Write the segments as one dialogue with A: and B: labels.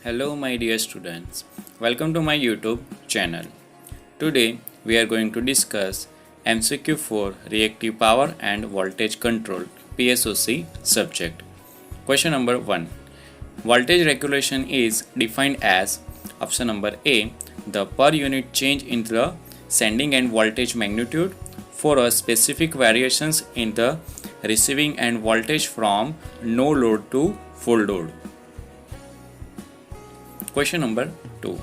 A: Hello my dear students, welcome to my YouTube channel. Today we are going to discuss MCQ for Reactive Power and Voltage Control PSOC subject. Question number 1. Voltage regulation is defined as option number A, the per unit change in the sending end voltage magnitude for a specific variations in the receiving end voltage from no load to full load. Question number 2.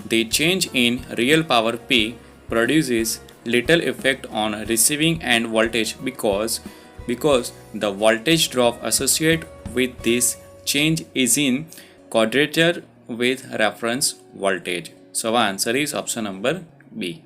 A: The change in real power P produces little effect on receiving end voltage because the voltage drop associated with this change is in quadrature with reference voltage. So our answer is option number B.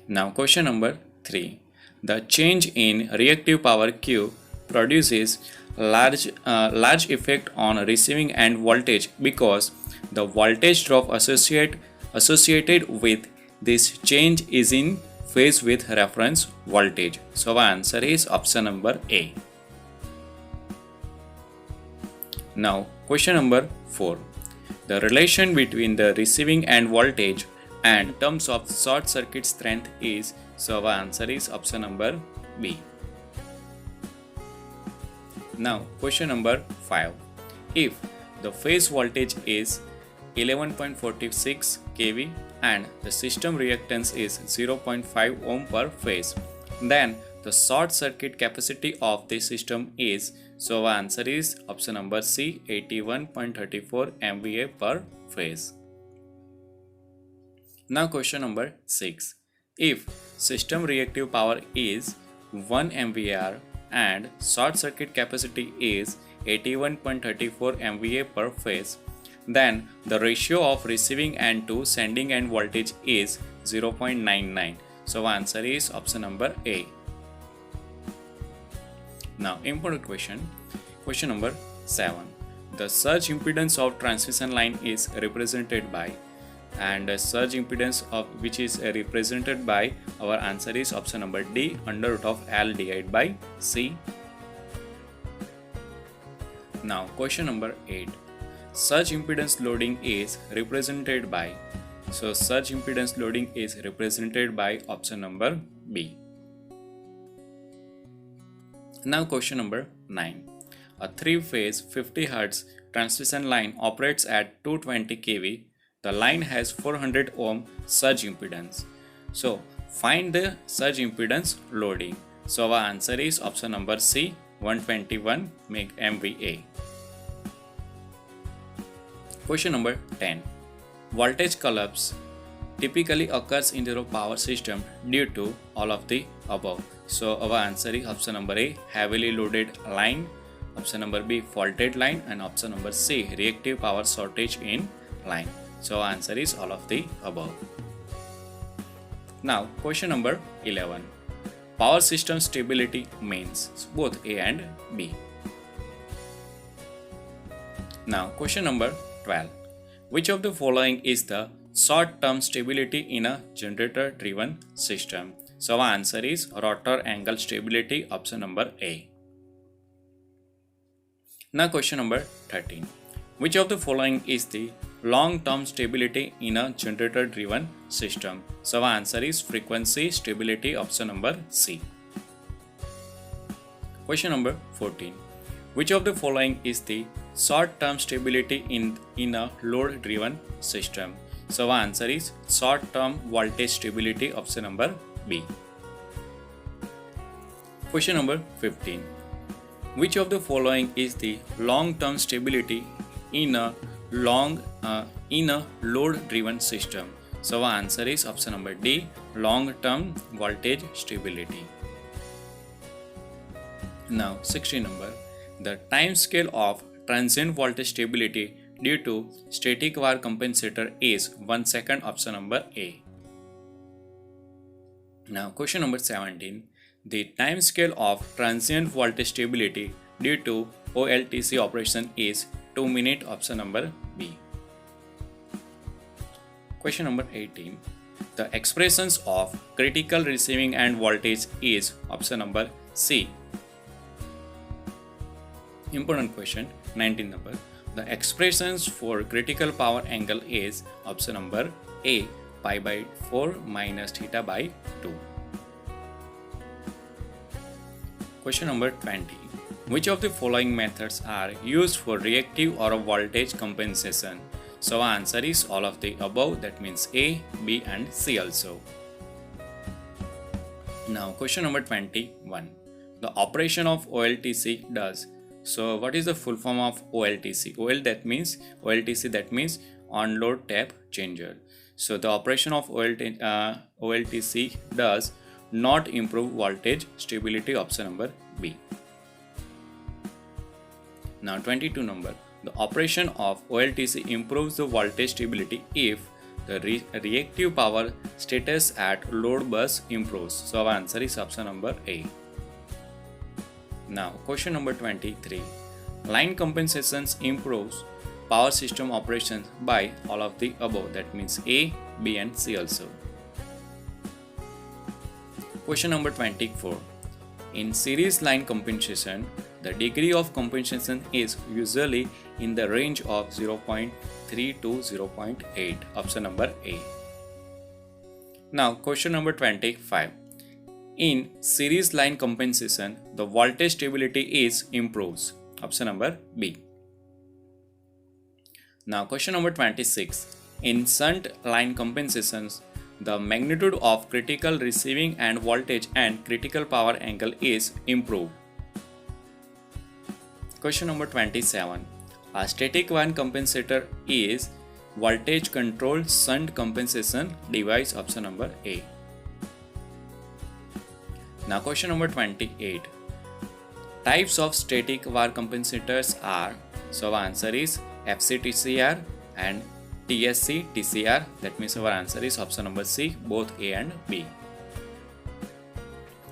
A: Now question number 3. The change in reactive power Q produces large effect on receiving end voltage because the voltage drop associated with this change is in phase with reference voltage. So our answer is option number A. Now question number 4. The relation between the receiving end voltage and terms of short circuit strength is, so our answer is option number B. Now question number 5. If the phase voltage is 11.46 kV and the system reactance is 0.5 ohm per phase, then the short circuit capacity of the system is, so our answer is option number C, 81.34 MVA per phase. Now question number 6. If system reactive power is 1 MVAR and short circuit capacity is 81.34 MVA per phase, then the ratio of receiving end to sending end voltage is 0.99. So answer is option number A. Now important question. Question number 7. The surge impedance of transmission line is represented by, and surge impedance of which is represented by, our answer is option number D, under root of L divided by C. Now question number 8. Surge impedance loading is represented by, so surge impedance loading is represented by option number B. Now question number 9. A 3-phase 50 Hz transmission line operates at 220 kV. The line has 400 ohm surge impedance. So find the surge impedance loading. So our answer is option number C, 121 MVA. Question number 10. Voltage collapse typically occurs in the power system due to all of the above. So our answer is option number A, heavily loaded line, option number B, faulted line, and option number C, reactive power shortage in line. So answer is all of the above. Now question number 11. Power system stability means, both A and B. Now question number 12. Which of the following is the short-term stability in a generator-driven system? So our answer is rotor angle stability, option number A. Now question number 13. Which of the following is the long-term stability in a generator-driven system? So our answer is frequency stability, option number C. Question number 14. Which of the following is the short-term stability in a load-driven system? So our answer is short-term voltage stability, option number B. Question number 15. Which of the following is the long-term stability in a load-driven system? So our answer is option number D, long-term voltage stability. Now 16 number. The time scale of transient voltage stability due to static wire compensator is 1 second, option number A. Now question number 17. The time scale of transient voltage stability due to OLTC operation is 2 minutes, option number B. Question number 18. The expressions of critical receiving end voltage is option number C. Important question, 19 number. The expressions for critical power angle is option number A, pi by 4 minus theta by 2. Question number 20. Which of the following methods are used for reactive or voltage compensation? So our answer is all of the above, that means A, B and C also. Now question number 21. The operation of OLTC does. So what is the full form of OLTC? OLTC that means on load tap changer. So the operation of OLTC does not improve voltage stability, option number B. Now 22 number. The operation of OLTC improves the voltage stability if the reactive power status at load bus improves. So our answer is option number A. Now question number 23. Line compensations improves power system operations by all of the above, that means A, B and C also. Question number 24. In series line compensation, the degree of compensation is usually in the range of 0.3 to 0.8, option number A. Now question number 25. In series line compensation, the voltage stability is improves, option number B. Now question number 26. In shunt line compensations, the magnitude of critical receiving end voltage and critical power angle is improved. Question number 27. A static one compensator is voltage controlled shunt compensation device, option number A. Now question number 28. Types of static var compensators are, so our answer is FCTCR and TSC-TCR, that means our answer is option number C, both A and B.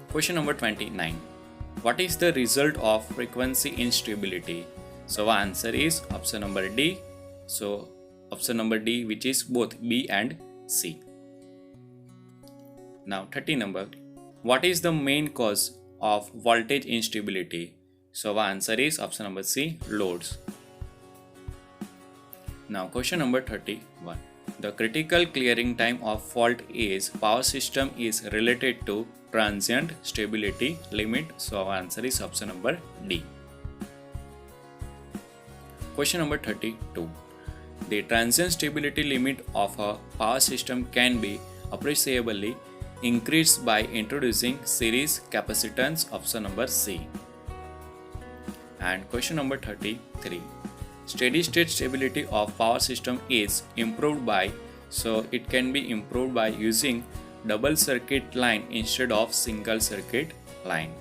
A: Question number 29. What is the result of frequency instability? So our answer is option number D. So option number D, which is both B and C. Now 30 number. What is the main cause of voltage instability? So our answer is option number C, loads. Now question number 31. The critical clearing time of fault is power system is related to transient stability limit. So our answer is option number D. Question number 32. The transient stability limit of a power system can be appreciably increased by introducing series capacitance, option number C. And question number 33. Steady state stability of power system is improved by, so it can be improved by using double circuit line instead of single circuit line.